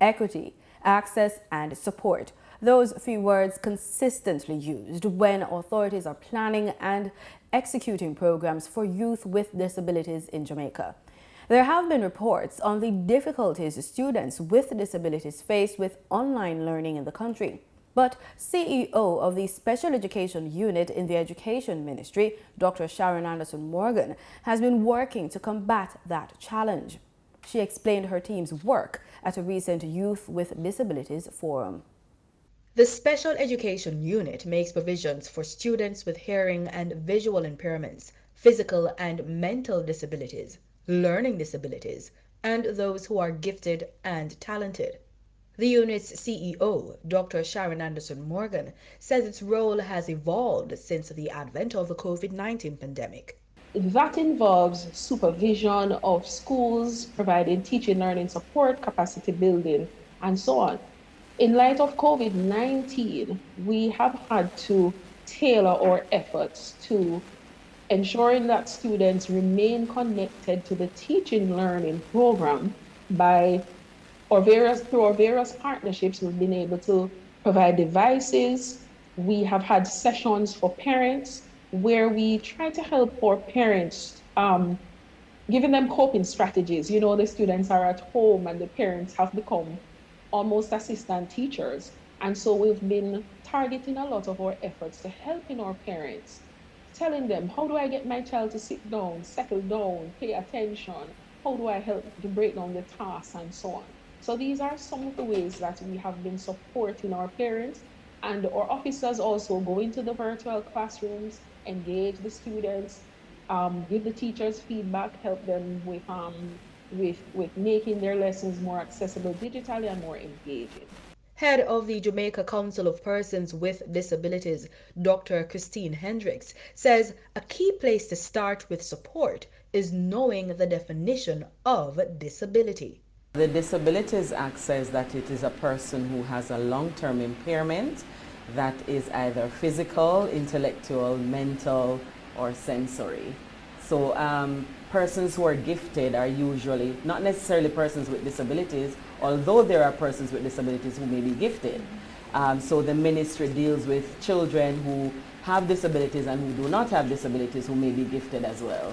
equity, access, and support. Those few words consistently used when authorities are planning and executing programs for youth with disabilities in Jamaica. There have been reports on the difficulties students with disabilities face with online learning in the country. But CEO of the Special Education Unit in the Education Ministry, Dr. SHARON Morgan, has been working to combat that challenge. She explained her team's work at a recent Youth with Disabilities forum. The Special Education Unit makes provisions for students with hearing and visual impairments, physical and mental disabilities, learning disabilities, and those who are gifted and talented. The unit's CEO, Dr. SHARON Morgan, says its role has evolved since the advent of the COVID-19 pandemic. That involves supervision of schools, providing teaching, learning support, capacity building, and so on. In light of COVID-19, we have had to tailor our efforts to ensuring that students remain connected to the teaching learning program through our various partnerships. We've been able to provide devices. We have had sessions for parents where we try to help our parents, giving them coping strategies. You know, the students are at home and the parents have become almost assistant teachers. And so we've been targeting a lot of our efforts to helping our parents, telling them, how do I get my child to sit down, settle down, pay attention? How do I help to break down the tasks and so on? So these are some of the ways that we have been supporting our parents, and our officers also go into the virtual classrooms, engage the students, give the teachers feedback, help them with making their lessons more accessible digitally and more engaging. Head of the Jamaica Council of Persons with Disabilities, Dr. Christine Hendricks, says a key place to start with support is knowing the definition of disability. The Disabilities Act says that it is a person who has a long-term impairment that is either physical, intellectual, mental, or sensory. So persons who are gifted are usually not necessarily persons with disabilities, although there are persons with disabilities who may be gifted. So the ministry deals with children who have disabilities and who do not have disabilities who may be gifted as well.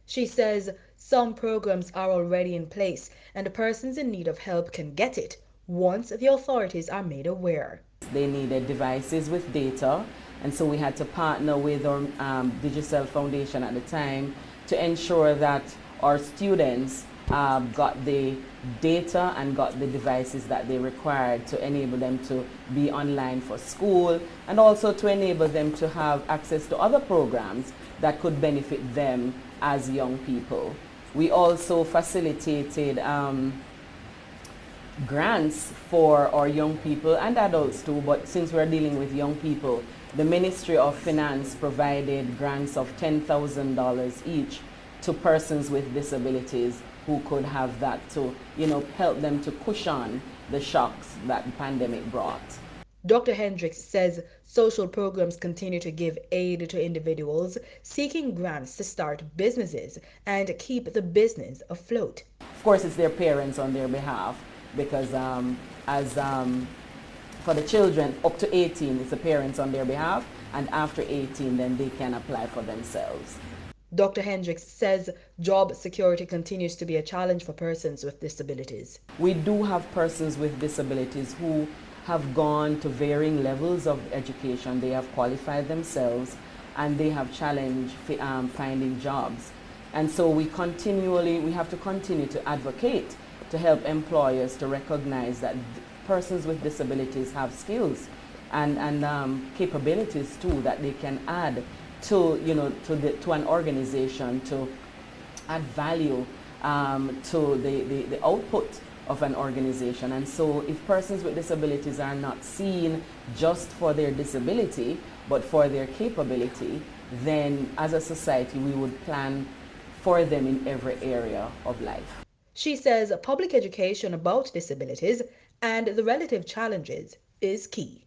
She says some programs are already in place and persons in need of help can get it once the authorities are made aware. They needed devices with data, and so we had to partner with our Digicel Foundation at the time to ensure that our students got the data and got the devices that they required to enable them to be online for school, and also to enable them to have access to other programs that could benefit them as young people. We also facilitated grants for our young people and adults too, but since we're dealing with young people, the Ministry of Finance provided grants of $10,000 each to persons with disabilities who could have that to, help them to cushion the shocks that the pandemic brought. Dr. Hendricks says social programs continue to give aid to individuals seeking grants to start businesses and keep the business afloat. Of course, it's their parents on their behalf, because for the children up to 18, it's the parents on their behalf, and after 18, then they can apply for themselves. Dr. Hendricks says job security continues to be a challenge for persons with disabilities. We do have persons with disabilities who have gone to varying levels of education. They have qualified themselves and they have challenged finding jobs. And so we have to continue to advocate to help employers to recognize that persons with disabilities have skills and capabilities too that they can add to an organization, to add value to the output of an organization. And so if persons with disabilities are not seen just for their disability but for their capability, then as a society we would plan for them in every area of life. She says public education about disabilities and the relative challenges is key.